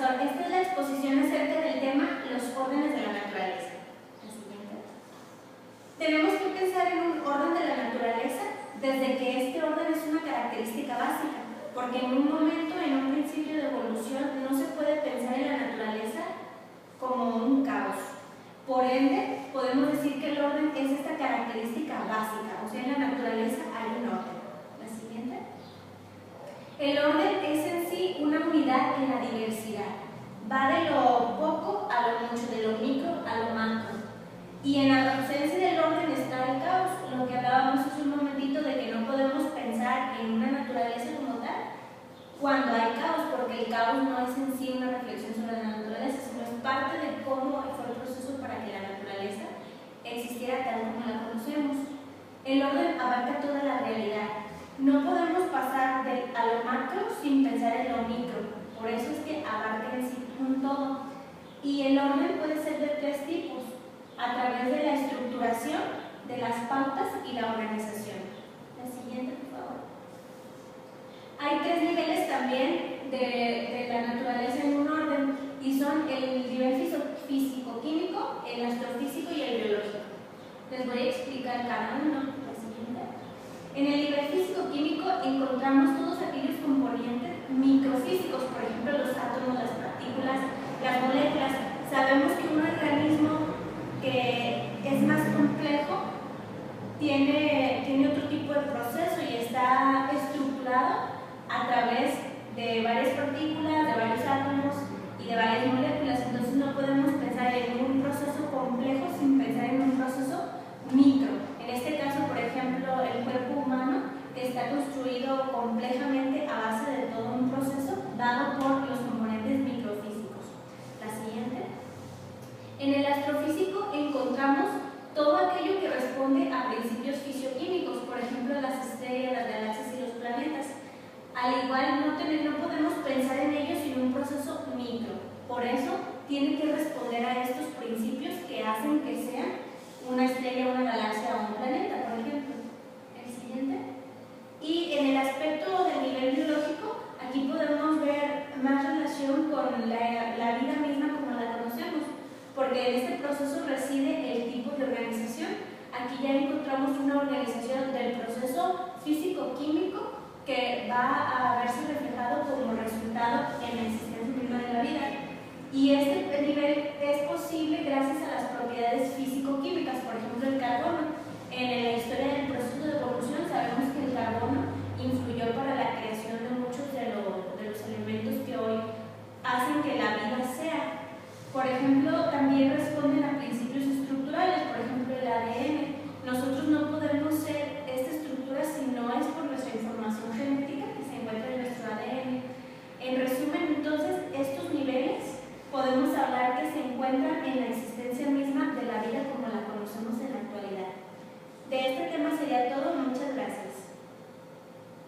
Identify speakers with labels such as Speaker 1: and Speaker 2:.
Speaker 1: profesor, esta es la exposición acerca del tema los órdenes de la naturaleza. La siguiente. Tenemos que pensar en un orden de la naturaleza desde que este orden es una característica básica, porque en un momento, en un principio de evolución, no se puede pensar en la naturaleza como un caos. Por ende, podemos decir que el orden es esta característica básica, o sea, en la naturaleza hay un orden. La siguiente. El orden es en sí una unidad en la diversidad. Va de lo poco a lo mucho, de lo micro a lo macro. Y en la ausencia del orden está el caos, lo que hablábamos hace un momentito de que no podemos pensar en una naturaleza como tal cuando hay caos, porque el caos no es en sí una reflexión sobre la naturaleza, sino es parte de cómo fue el proceso para que la naturaleza existiera tal como la conocemos. El orden abarca toda la realidad. No podemos pasar a lo macro sin pensar en lo micro, por eso es que abarca en sí un todo. Y el orden puede ser de tres tipos, a través de la estructuración, de las pautas y la organización. La siguiente, por favor. Hay tres niveles también de la naturaleza en un orden, y son el nivel físico-químico, el astrofísico y el biológico. Les voy a explicar cada uno. La siguiente. En el nivel físico-químico encontramos todos aquellos componentes microfísicos, por ejemplo, los átomos, las partículas, las moléculas. Sabemos que un organismo que es más complejo tiene otro tipo de proceso y está estructurado a través de varias partículas, de varios átomos y de varias moléculas. Entonces no podemos pensar en un proceso complejo sin pensar en un proceso micro. En este caso, por ejemplo, el cuerpo humano, que está construido complejamente a base de todo un proceso dado por los componentes microfísicos. La siguiente. En el astrofísico encontramos todo aquello que responde a principios fisioquímicos, por ejemplo, las estrellas, las galaxias y los planetas. Al igual, no podemos pensar en ellos sin un proceso micro. Por eso, tiene que responder a estos principios que hacen que sean una estrella, una galaxia o un planeta, por ejemplo. El siguiente. Y en el aspecto del nivel biológico, aquí podemos ver más relación con la vida misma como la conocemos, porque en este proceso reside el tipo de organización. Aquí ya encontramos una organización del proceso físico-químico que va a verse reflejado como resultado